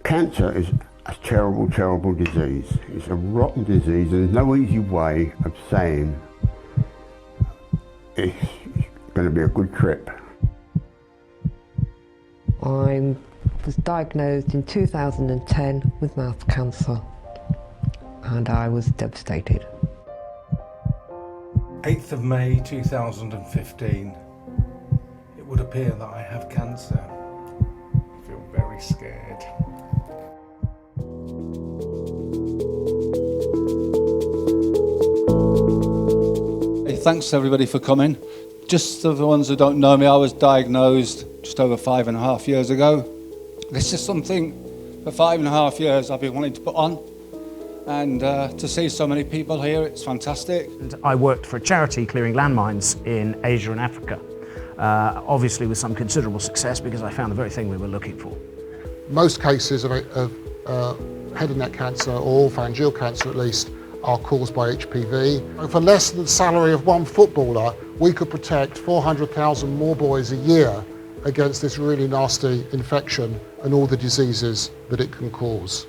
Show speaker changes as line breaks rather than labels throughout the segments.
Cancer is a terrible, terrible disease. It's a rotten disease, and there's no easy way of saying it's going to be a good trip.
I was diagnosed in 2010 with mouth cancer, and I was devastated.
8th of May 2015. It would appear that I have cancer. I feel very scared.
Hey, thanks everybody for coming. Just for the ones who don't know me, I was diagnosed just over 5.5 years ago. This is something for 5.5 years I've been wanting to put on, and to see so many people here, it's fantastic.
I worked for a charity clearing landmines in Asia and Africa, obviously with some considerable success because I found the very thing we were looking for.
Most cases of head and neck cancer, or pharyngeal cancer at least, are caused by HPV. For less than the salary of one footballer, we could protect 400,000 more boys a year against this really nasty infection and all the diseases that it can cause.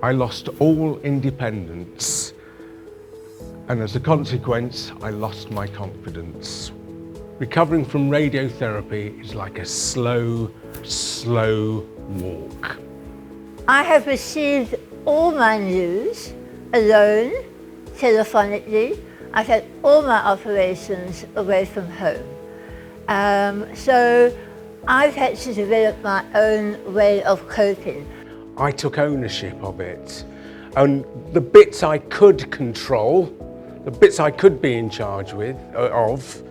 I lost all independence, and as a consequence, I lost my confidence. Recovering from radiotherapy is like a slow, slow walk.
I have received all my news alone, telephonically. I've had all my operations away from home. So I've had to develop my own way of coping.
I took ownership of it, and the bits I could control, the bits I could be in charge of,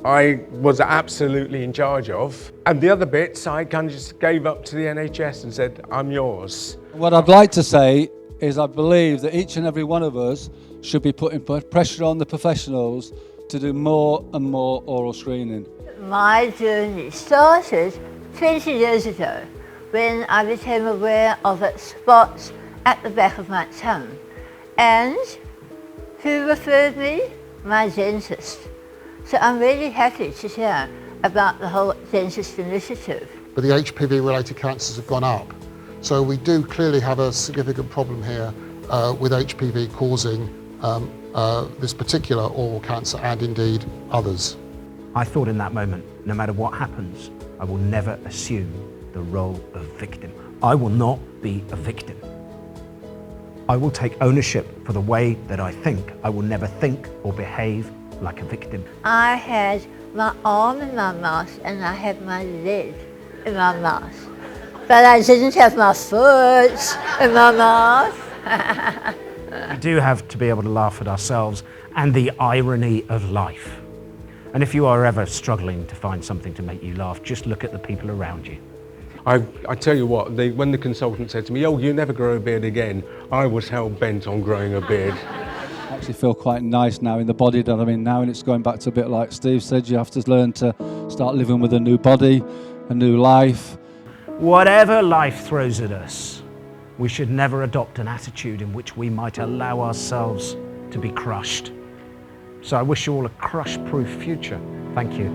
I was absolutely in charge of, and the other bits I kind of just gave up to the NHS and said, I'm yours.
What I'd like to say is I believe that each and every one of us should be putting pressure on the professionals to do more and more oral screening.
My journey started 20 years ago when I became aware of spots at the back of my tongue. And who referred me? My dentist. So I'm really happy to hear about the whole dentist initiative.
But the HPV-related cancers have gone up. So we do clearly have a significant problem here with HPV causing this particular oral cancer and indeed others.
I thought in that moment, no matter what happens, I will never assume the role of victim. I will not be a victim. I will take ownership for the way that I think. I will never think or behave like a victim.
I had my arm in my mouth and I had my leg in my mouth. But I didn't have my foot in my mouth.
We do have to be able to laugh at ourselves and the irony of life. And if you are ever struggling to find something to make you laugh, just look at the people around you.
I tell you what, when the consultant said to me, oh, you never grow a beard again, I was hell-bent on growing a beard.
I actually feel quite nice now in the body that I'm in now, and it's going back to a bit like Steve said, you have to learn to start living with a new body, a new life.
Whatever life throws at us, we should never adopt an attitude in which we might allow ourselves to be crushed. So I wish you all a crush-proof future. Thank you.